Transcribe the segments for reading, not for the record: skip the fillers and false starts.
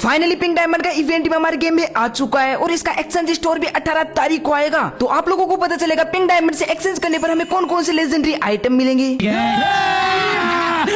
Finally pink diamond का event भी हमारे गेम में आ चुका है और इसका एक्सचेंज स्टोर भी 18 तारीख को आएगा। तो आप लोगों को पता चलेगा पिंक डायमंड से एक्सचेंज करने पर हमें कौन कौन से लेजेंडरी आइटम मिलेंगे।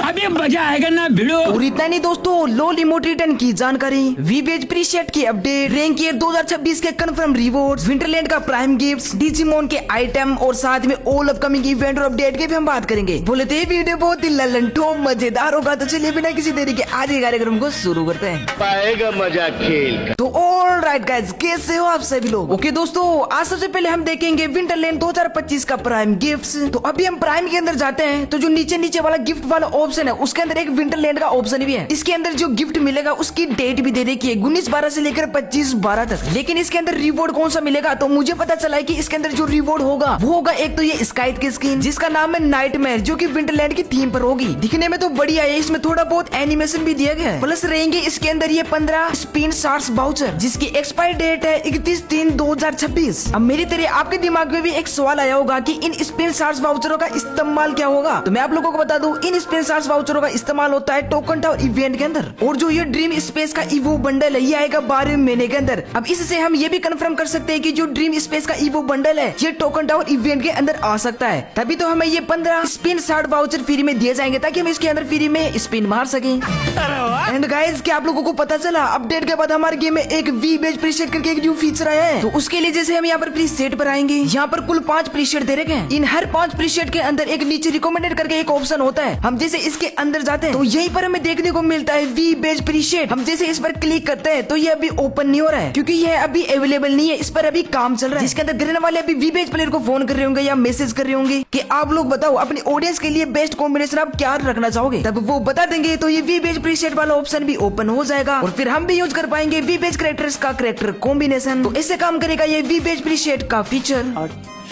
अभी मजा आएगा ना भिड़ो। और इतना नहीं दोस्तों, लोल इमोट रिटर्न की जानकारी, वीबेज प्रीसेट की अपडेट, रैंक ईयर 2026 के कंफर्म रिवॉर्ड्स, विंटरलैंड का प्राइम गिफ्ट्स, डिजिमोन के आइटम और साथ में ऑल अपकमिंग इवेंट और अपडेट के भी हम बात करेंगे। बोले तो ये वीडियो बहुत ही ललन ठोक मजेदार होगा। तो चलिए बिना किसी देरी के आज के कार्यक्रम को शुरू करते हैं। पाएगा मजा खेल। तो ऑल राइट गाइस, कैसे हो आप सभी लोग? ओके दोस्तों, आज सबसे पहले हम देखेंगे विंटरलैंड 2025 का प्राइम गिफ्ट्स। तो अभी हम प्राइम के अंदर जाते हैं तो जो नीचे वाला गिफ्ट वाला ऑप्शन है उसके अंदर एक विंटरलैंड का ऑप्शन भी है। इसके अंदर जो गिफ्ट मिलेगा उसकी डेट भी दे रखी है 19/12 से लेकर 25/12 तक। लेकिन इसके अंदर रिवॉर्ड कौन सा मिलेगा तो मुझे पता चला है कि इसके अंदर जो रिवॉर्ड होगा वो होगा एक तो ये स्काइट की स्किन जिसका नाम है नाइटमेयर, जो कि विंटरलैंड की थीम पर होगी। दिखने में तो बढ़िया है, इसमें थोड़ा बहुत एनिमेशन भी दिया गया है। प्लस रहेंगे इसके अंदर ये 15 स्पिन शार्ट्स वाउचर जिसकी एक्सपायरी डेट है 31/3/2026। अब मेरी तरह आपके दिमाग में भी एक सवाल आया होगा कि इन स्पिन शार्ट्स वाउचरों का इस्तेमाल क्या होगा। तो मैं आप लोगों को बता दूं, इन स्पिन शार्ट्स वाउचरों का इस्तेमाल होता है टोकन टावर इवेंट के अंदर। और जो ये ड्रीम स्पेस का इवो बंडल है ये आएगा 12 महीने के अंदर। अब इससे हम ये भी कंफर्म कर सकते हैं कि जो ड्रीम स्पेस का इवो बंडल है ये टोकन टावर इवेंट के अंदर आ सकता है। तभी तो हमें ये 15 स्पिन शार्ट वाउचर फ्री में दिए जाएंगे ताकि हम इसके अंदर फ्री में स्पिन मार सके। एंड गाइस, क्या आप लोगों को पता चला अपडेट के बाद हमारे गेम में एक वी बेज प्रीसेट करके एक न्यू फीचर आया है। तो उसके लिए जैसे हम यहाँ पर प्रीसेट पर आएंगे, यहाँ पर कुल 5 प्रीसेट दे रखे हैं। इन हर 5 प्रीसेट के अंदर एक नीचे रिकमेंडेड करके एक ऑप्शन होता है। हम जैसे इसके अंदर जाते हैं तो यहीं पर हमें देखने को मिलता है वी बेज प्रीसेट। हम जैसे इस पर क्लिक करते हैं तो ये अभी ओपन नहीं हो रहा है क्योंकि ये अभी अवेलेबल नहीं है, इस पर अभी काम चल रहा है। जिसके अंदर गिरने वाले अभी वी बेज प्लेयर को फोन कर रहे होंगे या मैसेज कर रहे होंगे कि आप लोग बताओ अपनी ऑडियंस के लिए बेस्ट कॉम्बिनेशन आप क्या रखना चाहोगे। तब वो बता देंगे तो ये वी बेज प्रीसेट वाला ऑप्शन भी ओपन हो जाएगा और फिर हम भी यूज कर पाएंगे वी बेज कैरेक्टर्स का कैरेक्टर कॉम्बिनेशन। तो इससे काम करेगा ये वी बेज प्रीसेट का फीचर।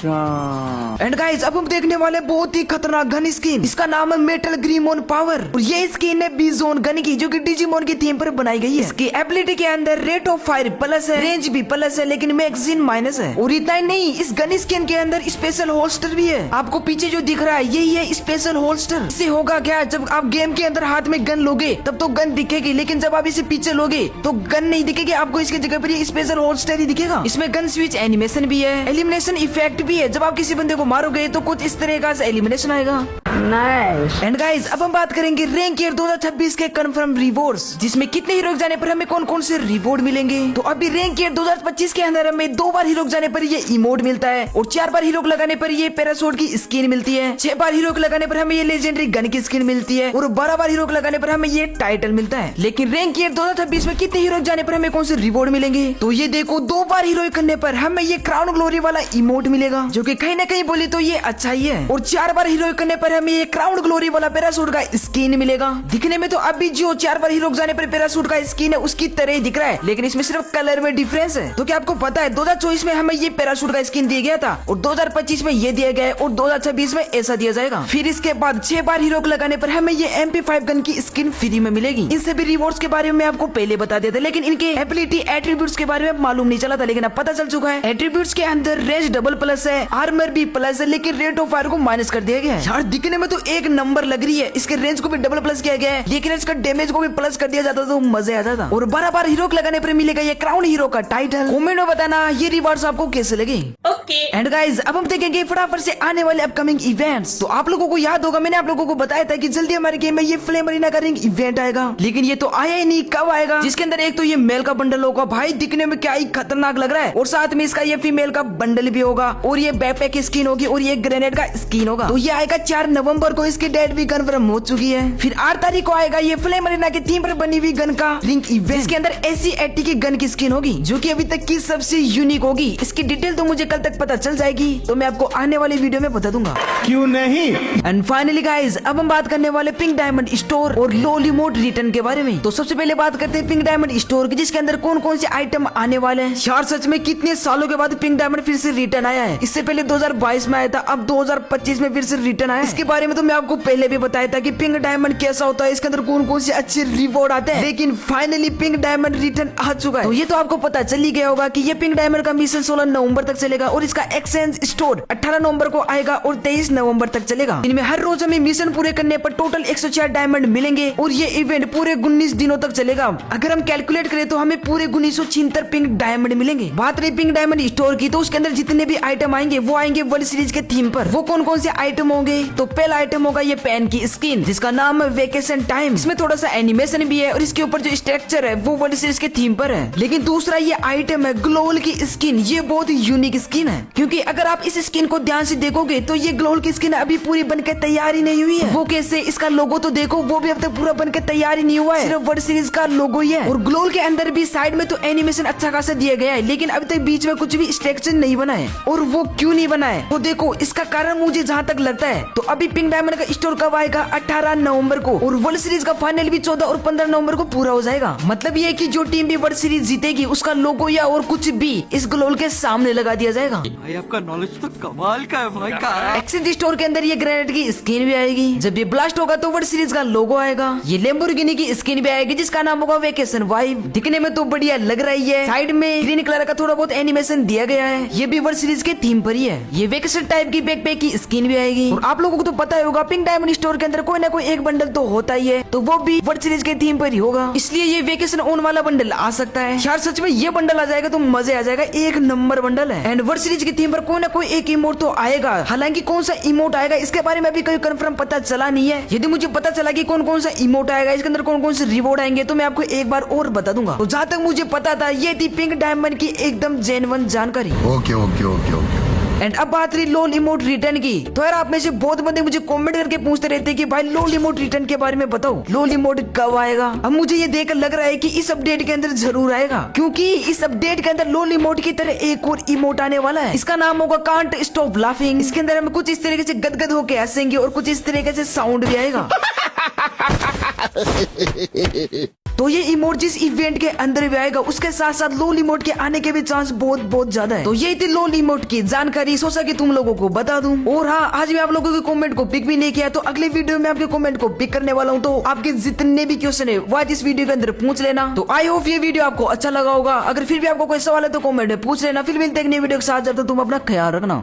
एंड गाइस, अब हम देखने वाले बहुत ही खतरनाक गन स्किन, इसका नाम है मेटल ग्रीमोन पावर। और ये स्किन है बीजोन गन की जो कि डिजिमोन की थीम पर बनाई गई है। इसकी एबिलिटी के अंदर रेट ऑफ फायर प्लस है, रेंज भी प्लस है, लेकिन मैगजीन माइनस है। और इतना ही नहीं, इस गन स्किन के अंदर स्पेशल होल्स्टर भी है। आपको पीछे जो दिख रहा है यही है स्पेशल होल्स्टर। इससे होगा क्या, जब आप गेम के अंदर हाथ में गन लोगे तब तो गन दिखेगी, लेकिन जब आप इसे पीछे लोगे तो गन नहीं दिखेगी, आपको इसकी जगह पर ये स्पेशल होल्स्टर ही दिखेगा। इसमें गन स्विच एनिमेशन भी है, एलिमिनेशन इफेक्ट भी है। जब आप किसी बंदे को मारोगे तो कुछ इस तरह का एलिमिनेशन आएगा। नाइस। एंड गाइस, अब हम बात करेंगे रैंक ईयर 2026 के कंफर्म रिवॉर्ड्स, जिसमें कितने हीरो जाने पर हमें कौन कौन से रिवॉर्ड मिलेंगे। तो अभी रैंक ईयर 2025 के अंदर हमें 2 बार हीरो जाने पर ये इमोट मिलता है, और 4 बार हीरो लगाने पर ये पैराशूट की स्किन मिलती है, 6 बार हीरो लगाने पर हमें ये लेजेंडरी गन की स्किन मिलती है, और 12 बार हीरो लगाने पर हमें ये टाइटल मिलता है। लेकिन रैंक ईयर 2026 में कितने हीरो जाने पर हमें कौन से रिवॉर्ड मिलेंगे। तो ये देखो, 2 बार हीरो करने पर हमें ये क्राउन ग्लोरी वाला इमोट मिलेगा, जो कि कहीं ना कहीं बोले तो ये अच्छा ही है। और 4 बार हीरो करने पर हमें ये क्राउन ग्लोरी वाला पैराशूट का स्किन मिलेगा। दिखने में तो अभी जो 4 बार हीरो जाने पर पैराशूट का स्किन है उसकी तरह ही दिख रहा है, लेकिन इसमें सिर्फ कलर में डिफरेंस है। तो क्या आपको पता है 2024 में हमें ये पैराशूट का स्किन दिया गया था, और 2025 में ये दिया गया है, और 2026 में ऐसा दिया जाएगा। फिर इसके बाद 6 बार हीरो लगाने पर हमें ये MP5 गन की स्किन फ्री में मिलेगी। इन सभी रिवॉर्ड्स के बारे में आपको पहले बता दिया था, लेकिन इनके एबिलिटी एट्रीब्यूट्स के बारे में मालूम नहीं चला था, लेकिन अब पता चल चुका है। एट्रीब्यूट्स के अंदर रेंज डबल प्लस है, आर्मर भी प्लस है, लेकिन रेट ऑफ फायर को माइनस कर दिया गया है। यार दिखने में तो एक नंबर लग रही है। इसके रेंज को भी डबल प्लस किया गया है, लेकिन इसका डैमेज को भी प्लस कर दिया जाता तो मजे आ जाता। और 12 बार हीरो लगाने पर मिलेगा ये क्राउन हीरो का टाइटल। कमेंट में बताना ये रिवॉर्ड्स आपको कैसे लगे। ओके। एंड गाइस, अब हम देखेंगे फटाफट से आने वाले अपकमिंग इवेंट्स। तो आप लोगों को याद होगा मैंने आप लोगों को बताया था कि जल्दी हमारे गेम में ये फ्लेम अरीना का रिंग इवेंट आएगा, लेकिन ये तो आया ही नहीं। कब आएगा? जिसके अंदर एक तो ये मेल का बंडल होगा, भाई दिखने में क्या ही खतरनाक लग रहा है, और साथ में इसका ये फीमेल का बंडल भी होगा, और ये बैकपैक की स्किन होगी, और ये ग्रेनेड का स्किन होगा। तो ये आएगा 4 नवंबर को, इसकी डेट भी कंफर्म हो चुकी है। फिर 8 तारीख को आएगा ये फ्लेम अरीना की थीम पर बनी हुई गन का रिंग इवेंट, जिसके अंदर AC-80 की गन की स्किन होगी, जो कि अभी तक की सबसे यूनिक होगी। इसकी डिटेल तो मुझे कल तक पता चल जाएगी, तो मैं आपको आने वाली वीडियो में बता दूंगा। क्यों नहीं। एंड फाइनली गाइज, अब हम बात करने वाले पिंक डायमंड स्टोर और लोल इमोट रिटर्न के बारे में। तो सबसे पहले बात करते हैं पिंक डायमंड स्टोर की, जिसके अंदर कौन कौन से आइटम आने वाले हैं। यार सच में कितने सालों के बाद पिंक डायमंड फिर से रिटर्न आया है। इससे पहले 2022 में आया था, अब 2025 में फिर से रिटर्न आया। इसके बारे में तो मैं आपको पहले भी बताया था कि पिंक डायमंड कैसा होता है, इसके अंदर कौन कौन से अच्छे रिवॉर्ड आते हैं, लेकिन फाइनली पिंक डायमंड रिटर्न आ चुका है। तो ये तो आपको पता चल ही गया होगा कि ये पिंक डायमंड का मिशन 16 नवंबर तक चलेगा और इसका एक्सचेंज स्टोर 18 नवंबर को आएगा और 23 नवंबर तक चलेगा। इनमें हर रोज हमें मिशन पूरे करने पर टोटल 104 डायमंड मिलेंगे और ये इवेंट पूरे 19 दिनों तक चलेगा। अगर हम कैलकुलेट करें तो हमें पूरे 1976 पिंक डायमंड मिलेंगे। बात रही पिंक डायमंड स्टोर की, तो उसके अंदर जितने भी आइटम आएंगे वो आएंगे वर्ल्ड सीरीज के थीम पर। वो कौन कौन से आइटम होंगे? तो पहला आइटम होगा ये पेन की स्किन, जिसका नाम है वेकेशन टाइम। इसमें थोड़ा सा एनिमेशन भी है और इसके ऊपर जो स्ट्रक्चर है वो वर्ल्ड सीरीज के थीम पर है। लेकिन दूसरा ये आइटम है ग्लोल की स्किन। ये बहुत ही यूनिक स्किन है, क्योंकि अगर आप इस स्किन को ध्यान से देखोगे तो ये ग्लोल की स्किन अभी पूरी बनकर तैयार ही नहीं हुई है। वो कैसे? इसका लोगो तो देखो, वो भी अब तक पूरा बनकर तैयार ही नहीं हुआ है, सिर्फ वर्ल्ड सीरीज का लोगो ही है। और ग्लोल के अंदर भी साइड में तो एनिमेशन अच्छा खासा दिया गया है, लेकिन अभी तक बीच में कुछ भी स्ट्रक्चर नहीं बना है। और वो क्यों नहीं बना है? तो देखो, इसका कारण मुझे जहाँ तक लगता है तो अभी पिंक डायमंड का स्टोर कब आएगा? 18 नवंबर को, और वर्ल्ड सीरीज का फाइनल भी 14 और 15 नवंबर को पूरा हो जाएगा। मतलब ये कि जो टीम भी वर्ल्ड सीरीज जीतेगी उसका लोगो या और कुछ भी इस ग्लोल के सामने लगा दिया जाएगा। भाई आपका नॉलेज तो कमाल का है भाई। का एक्सचेंज स्टोर के अंदर ये ग्रेनेड की स्किन भी आएगी। जब ये ब्लास्ट होगा तो वर्ल्ड सीरीज का लोगो आएगा। ये लैम्बोर्गिनी की स्किन भी आएगी जिसका नाम होगा वेकेशन वाइब। दिखने में तो बढ़िया लग रही है। साइड में ग्रीन कलर का थोड़ा बहुत एनिमेशन दिया गया है। ये भी वर्ल्ड सीरीज के थीम पर ही है। ये वेकेशन टाइप की बैकपैक की स्किन भी आएगी। और आप लोगों को तो पता ही होगा पिंक डायमंड स्टोर के अंदर कोई ना कोई एक बंडल तो होता ही है, तो वो भी वर्ल्ड सीरीज के थीम पर ही होगा। इसलिए ये वेकेशन ऑन वाला बंडल आ सकता है। यार सच में ये बंडल आ जाएगा तो मजे आ जाएगा, एक नंबर बंडल है। एंड वर्ल्ड सीरीज की थीम पर कोई ना कोई एक इमोट तो आएगा। हालांकि कौन सा इमोट आएगा इसके बारे में अभी कोई कंफर्म पता चला नहीं है। यदि मुझे पता चला कि कौन कौन सा इमोट आएगा, इसके अंदर कौन कौन से रिवॉर्ड आएंगे, तो मैं आपको एक बार और बता दूंगा। तो जहाँ तक मुझे पता था ये थी पिंक डायमंड की एकदम जेन्युइन जानकारी। Okay okay okay okay. And अब बात रही लोल इमोट रिटर्न की, तो यार आप में से बहुत बंदे मुझे कमेंट करके पूछते रहते हैं कि भाई लोल इमोट रिटर्न के बारे में बताओ, लोल इमोट कब आएगा। अब मुझे ये देखकर लग रहा है कि इस अपडेट के अंदर जरूर आएगा, क्योंकि इस अपडेट के अंदर लोल इमोट की तरह एक और इमोट आने वाला है। इसका नाम होगा कांट स्टॉप लाफिंग। इसके अंदर हम कुछ इस तरीके से गदगद होके हंसेंगे और कुछ इस तरीके से साउंड भी आएगा। तो ये इमोट जिस इवेंट के अंदर भी आएगा उसके साथ साथ लोल इमोट के आने के भी चांस बहुत बहुत ज्यादा है। तो ये थी लोल इमोट की जानकारी, सोचा कि तुम लोगों को बता दूं। और हाँ, आज मैं आप लोगों के कमेंट को पिक भी नहीं किया, तो अगले वीडियो में आपके कमेंट को पिक करने वाला हूँ। तो आपके जितने भी क्वेश्चन है वो आज इस वीडियो के अंदर पूछ लेना। तो आई होप ये वीडियो आपको अच्छा लगा होगा। अगर फिर भी आपको कोई सवाल है तो कमेंट में पूछ लेना। फिर मिलते हैं एक नई वीडियो के साथ, जब तक तुम अपना ख्याल रखना।